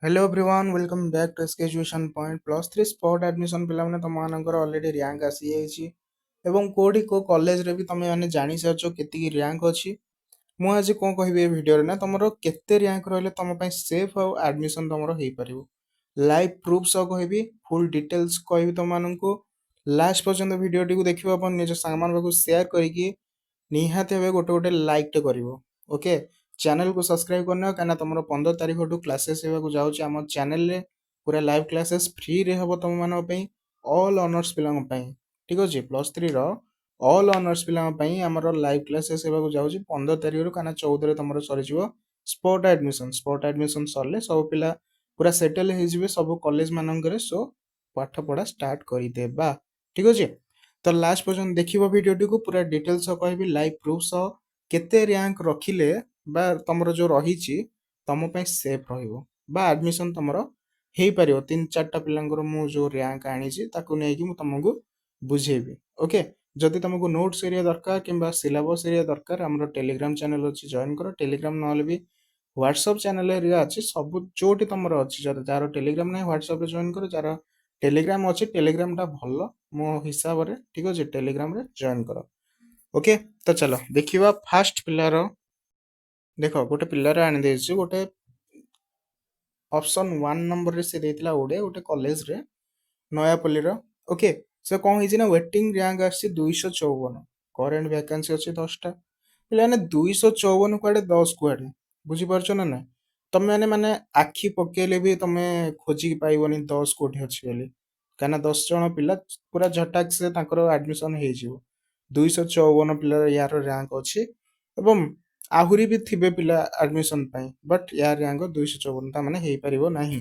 Hello everyone welcome back to SK education point plus three spot admission पिलाने तुम already rank आसी जाइए एवं कोडी को कॉलेज रे भी तुम मैंने जानी सारछ केतिकी रैंक अच्छी मु आज कौन कहि भिडियो ना तुम केते रैंक रहिले तुम सेफ और एडमिशन तुम हो पारिबो लाइव प्रूफ सह कहबी फुल डिटेल्स कहबी तुमको लास्ट पर्यंत वीडियो टी देखिबा अपन निज सांग मान शेयर करके निहाती भावे गोटे गोटे लाइक टे करिवो ओके चैनल को सब्सक्राइब करना कहीं तुम 15 तारीख ठू क्लासेस होगा जाऊँच आम चैनल रे पूरा लाइव क्लासेस फ्री रे हम तुम मान ऑल ऑनर्स पिला ठीक अच्छे प्लस थ्री ऑल ऑनर्स पिला आमर लाइव क्लासेस होगा जाऊँच 15 तारीख रू कहीं 14 तुम सर स्पॉट एडमिशन सरले सब पिला पूरा सेटल हो सब कॉलेज मानक सो पाठ पढ़ा स्टार्ट करदेबा ठीक अच्छे तो लास्ट पर्यटन देखिए भिडियोटी को पूरा डिटेल्स कहबी लाइव प्रूफ सह केते रैंक रखिले बा तुमर जो रही तुम सेफ रहा एडमिशन तुम हो पार 3-4टा पिलांकर मु जो रैंक आनी तुमको बुझेबी ओके जदि तुमको नोट्स एरिया दरकार कि सिलेबस एरिया दरकार आम टेलीग्राम चैनल अच्छी जॉइन कर टेलीग्राम ना भी व्हाट्सएप चैनल एरिया अच्छी सब जोटी तुम अच्छी जार टेलीग्राम ना व्हाट्सएप जॉइन कर जार टेलीग्राम अच्छी टेलीग्राम टा भल मो हिसाब से ठीक अच्छे टेलीग्राम रे जॉइन कर ओके तो चलो देखिए फास्ट पिलार देख गोटे पिलार आनी गोटे ऑप्शन 1 नंबर रे से देथिला ओडे गोटे कॉलेज रे नयापल्ली रो ओके से कौन होइछि ना वेटिंग रैंक आछि 254 करेंट वैकेंसी अछि 10टा पिला ने 254 कुआडे 10 कुआडे बुझी परछो ना ना तमे माने आखी पकेले भी तमे खोजी पाइबनी 10 कोठी अछि बोली काना 10 जण पिला पूरा झटाक से ताकर एडमिशन हे जिवो 254 पिला यार रैंक अछि एवं आहुरी भी थिबे पिला एडमिशन पाई बट यार रैंक 254 ता माने हे परिबो नाही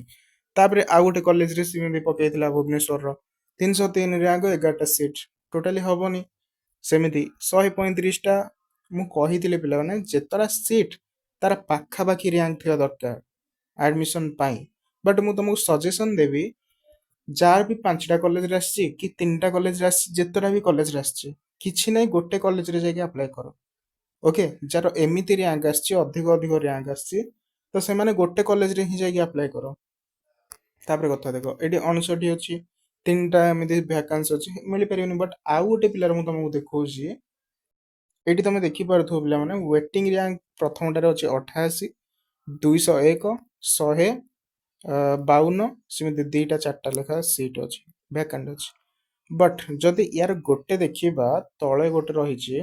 तापरे आ गोटे कॉलेज रे सिमे पकेइतिला भुवनेश्वर रो 303 रैंक 11टा सीट टोटली हबनी सेमिति 135 टा मु कहितिले पिला माने जेतरा सीट तार पाखा बाकी रैंक थिया दरकार एडमिशन पाई बट मु तुमको सजेशन देबी जार भी 5टा कॉलेज रे आछि कि 3टा कॉलेज रे आछि जेतरा भी कॉलेज रे आछि किछि नै गोटे कॉलेज रे जाके अप्लाई करो ओके जार एमिति रैंक आछि अधिक अधिक रैंक आछि तो से माने गोटे कॉलेज रे ही जाके अप्लाई करो तापर कथा देखो एडी 59 अछि 3टा एमिति वैकेंसी अछि मिली परिबनी बट आउ गोटे पिलार मु तुमको देखौछि एडी तमे देखि पारथो पिला माने वेटिंग रैंक प्रथमटा रे अछि 88 201 100 52 सेमिति 2-4टा लेखा सीट अछि वैकेंट अछि बट जदि यार गोटे देखिबा तळे गोटे रहिछि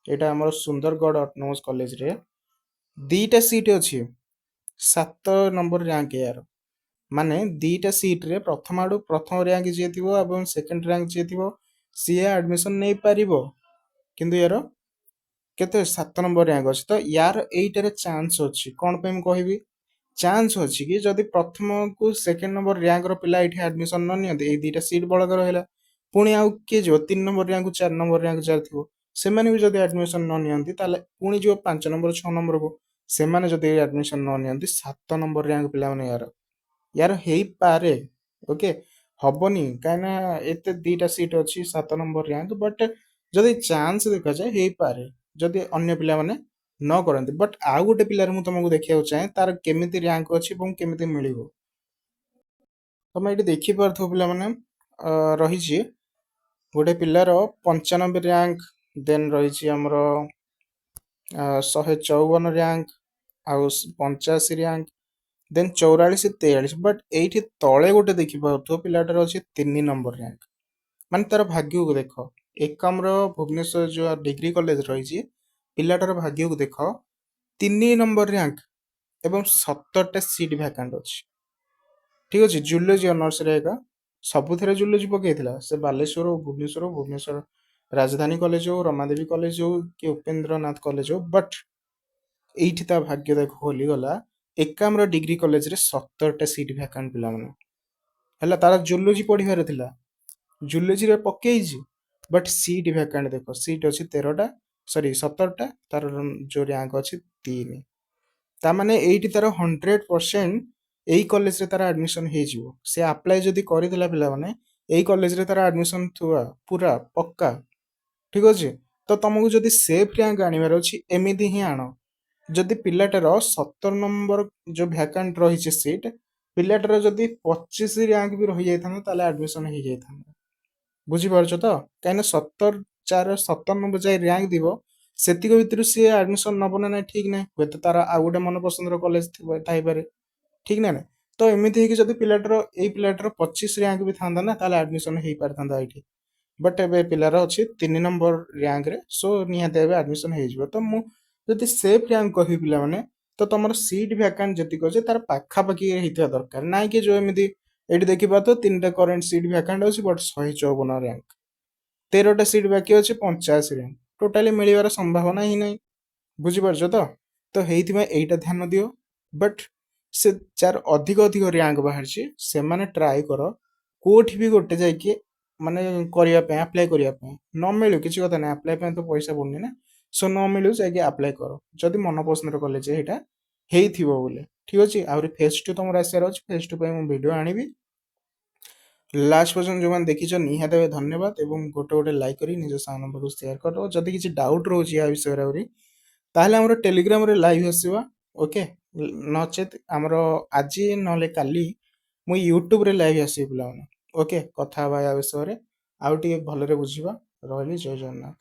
एटा हमर सुंदरगढ़ ऑटोनोमस कॉलेज रे 2टा सीट अछि 7 नंबर रैंक यार माने 2टा सीट रे प्रथम आडू प्रथम रैंक जे थिबो एवं सेकंड रैंक जे थिबो सीए एडमिशन नै पारिबो किंतु यार केते 7 नंबर रैंक अछि तो यार एइटारे चांस अछि कोन पे हम कहबी चांस अछि कि जदि प्रथम को सेकंड नंबर रैंक रो पिला एठी एडमिशन न नियते ए 2टा सीट बळक रहला पुणी आउ के जो 3 नंबर रैंक 4 नंबर रैंक जार थिबो सेमाने भी जदि एडमिशन न नियंती ताले पुणी जो 5 नंबर 6 नंबर को सेमाने जदि एडमिशन न नियंती 7 नंबर रैंक पिला माने यार हेई पारे ओके हबनी काना एते 2टा सीट अछि 7 नंबर रैंक बट जदि चांस देखा जाए हेई पारे जदि अन्य पिला माने न करंती बट आउ गोटे पिलार मु तुमको देखिया चाहे तार केमिति रैंक अछि एवं केमिति मिलिबो तमे एटी देखि पारथो पिला माने रहिछि गोटे पिलार 95 रैंक देन रहिछि हमरो 154 रैंक आउ 85 रैंक देन 44 43 बट एठी तळे गोटे देखि पारथो पिलाटार अछि 3 नंबर रैंक माने तार भाग्य को देखो एकम रो भुवनेश्वर जो डिग्री कॉलेज रहिछि पिलाटार भाग्य को देखो 3 नंबर रैंक एवं 17टा सीट वैकेंट अछि ठीक अछि जूलॉजी ऑनर्स रे एका सबुथिरे जूलॉजी पकेइथिला से बालेश्वर भुवनेश्वर राजधानी कॉलेज हो रमादेवी कॉलेज हो कि उपेंद्रनाथ कॉलेज हो बट एइठी ता भाग्य देखो होली गला एकाम डिग्री कॉलेज रे 17टा सीट वैकेंट पिला माने हला तारा जूलॉजी पढिबार थिला जूलॉजी रे पकेइछि बट सीट वैकेंट देखो सीट अछि 13टा सॉरी 17टा तार जो रैंक अछि 3 ता माने एइठी तार 100% एई कॉलेज रे तारा एडमिशन हे जिवो से अप्लाई जदी करिदिला पिला माने एई कॉलेज रे तारा एडमिशन थुआ पूरा पक्का ठीक अछि तो तुमको जदी सेफ रैंक आनिबार अछि एमिति ही आनो जदि पिलाटार 17 नंबर जो वैकेंट रहिछि सीट ପିଲାଟାର ଯଦି 25 ର୍ୟାଙ୍କ ବି ରହିଯାଇଥାନ୍ତା ତାହେଲେ ଆଡମିସନ ହେଇଯାଇଥାନ୍ତା। ବୁଝିପାରୁଛ ତ? କାହିଁକିନା 77 ଯାଏ ର୍ୟାଙ୍କ ଥିବ, ସେତିକି ଭିତରୁ ସିଏ ଆଡମିସନ ନବ ନା ନାହିଁ ଠିକ ନାହିଁ, ହୁଏତ ତାର ଆଉ ଗୋଟେ ମନପସନ୍ଦର କଲେଜ ଥାଇପାରେ, ଠିକ ନା ନାହିଁ? ତ ଏମିତି ହେଇକି ଯଦି ଏଇ ପିଲାଟାର 25 ର୍ୟାଙ୍କ ବି ଥାନ୍ତା ନା ତାହେଲେ ଆଡମିସନ ହେଇପାରିଥାନ୍ତା ଏଇଠି। ବଟ୍ ଏବେ ପିଲାର ଅଛି 3 ନମ୍ବର ର୍ୟାଙ୍କରେ, ସୋ ନିହାତି ଭାବେ ଆଡମିସନ ହେଇଯିବ। ତ ମୁଁ ଯଦି ସେଫ୍ ର୍ୟାଙ୍କ କହିବି ପିଲାମାନେ, ତ ତମର ସିଟ୍ ଭ୍ୟାକାଣ୍ଟ ଯେତିକି ଅଛି ତାର ପାଖାପାଖି ହେଇଥିବା ଦରକାର, ନାଇଁ କି ଯୋଉ ଏମିତି ଏଇଠି ଦେଖିବା ତ 3ଟା କରେଣ୍ଟ ସିଟ୍ ଭ୍ୟାକାଣ୍ଟ ଅଛି ବଟ୍ 154 ର୍ୟାଙ୍କ, 13ଟା ସିଟ୍ ବାକି ଅଛି 85 ର୍ୟାଙ୍କ, ଟୋଟାଲି ମିଳିବାର ସମ୍ଭାବନା ହିଁ ନାହିଁ। ବୁଝିପାରୁଛ ତ? ତ ହେଇଥିପାଇଁ ଏଇଟା ଧ୍ୟାନ ଦିଅ। ବଟ୍ ସେ ଯାର ଅଧିକ ଅଧିକ ର୍ୟାଙ୍କ ବାହାରିଛି ସେମାନେ ଟ୍ରାଏ କର କୋଉଠି ବି ଗୋଟେ ଯାଇକି ମାନେ କରିବା ପାଇଁ, ଆପ୍ଲାଏ କରିବା ପାଇଁ। ନ ମିଳୁ କିଛି କଥା ନାହିଁ, ଆପ୍ଲାଏ ପାଇଁ ତ ପଇସା ପଡୁନି ନା, ସୋ ନ ମିଳୁ ଯାଇକି ଆପ୍ଲାଏ କର ଯଦି ମନ ପସନ୍ଦର କଲେଜ ଏଇଟା ହେଇଥିବ ବୋଲି। ଠିକ ଅଛି, ଆହୁରି ଫେଜ୍ 2 ତମର ଆସିବାର ଅଛି, ଫେଜ୍ 2 ପାଇଁ ମୁଁ ଭିଡ଼ିଓ ଆଣିବି। ଲାଷ୍ଟ ପର୍ଯ୍ୟନ୍ତ ଯୋଉମାନେ ଦେଖିଛ ନିହାତି ଭାବେ ଧନ୍ୟବାଦ, ଏବଂ ଗୋଟେ ଗୋଟେ ଲାଇକ୍ କରି ନିଜ ସାଙ୍ଗମାନଙ୍କ ପାଖକୁ ସେୟାର କର। ଯଦି କିଛି ଡାଉଟ୍ ରହୁଛି ୟା ବିଷୟରେ ଆହୁରି, ତାହେଲେ ଆମର ଟେଲିଗ୍ରାମରେ ଲାଇଭ୍ ଆସିବା, ଓକେ? ନଚେତ୍ ଆମର ଆଜି ନହେଲେ କାଲି ମୁଁ ୟୁଟ୍ୟୁବରେ ଲାଇଭ୍ ଆସିବି ପିଲାମାନେ, ଓକେ? କଥା ହେବା ୟା ବିଷୟରେ ଆଉ ଟିକେ ଭଲରେ ବୁଝିବା। ରହିଲି, ଜୟ ଜଗନ୍ନାଥ।